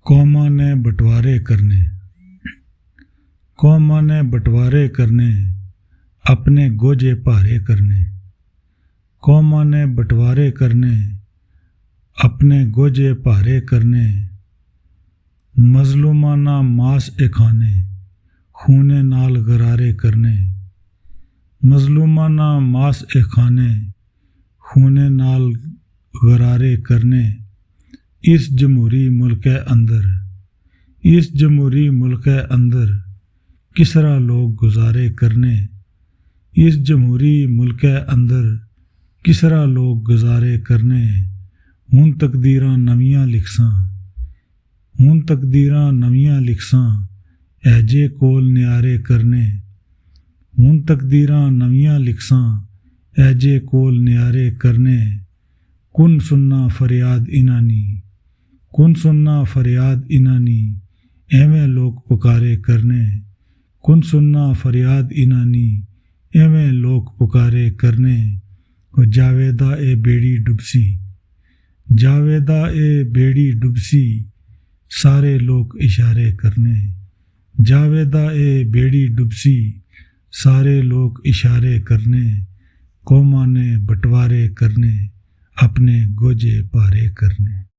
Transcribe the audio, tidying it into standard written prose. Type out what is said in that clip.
कौमां ने बंटवारे करने, कौमां ने बंटवारे करने, अपने गोजे भारे करने। कौमां ने बंटवारे करने, अपने गोजे भारे करने। मजलूमाना मास ए खाने, खूने नाल गरारे करने। मजलूमाना मास ए खाने, खूने नाल गरारे करने। इस जमहूरी मुल्के अंदर, इस जमहूरी मुल्के अंदर किसरा लोग गुजारे करने। इस जमहूरी मुल्के अंदर किसरा लोग गुजारे करने। हुण तकदीरां नवियां लिखसां, हुण तकदीरां नवियां लिखसां, ऐजे कोल न्यारे करने। हुण तकदीरां नवियां लिखसां, ऐजे कोल न्यारे करने। कुन सुनना फरियाद इनानी, कुन सुनना फरियाद इनानी, एवें लोग पुकारे करने। कुन सुनना फरियाद इनानी, एवें लोग पुकारे करने। ओ जावेदा ए बेड़ी डुबसी, जावेदा ए बेड़ी डुबसी, सारे लोग इशारे करने। जावेदा ए बेड़ी डुबसी, सारे लोग इशारे करने। कौमां ने बंटवारे करने, अपने गोजे भारे करने।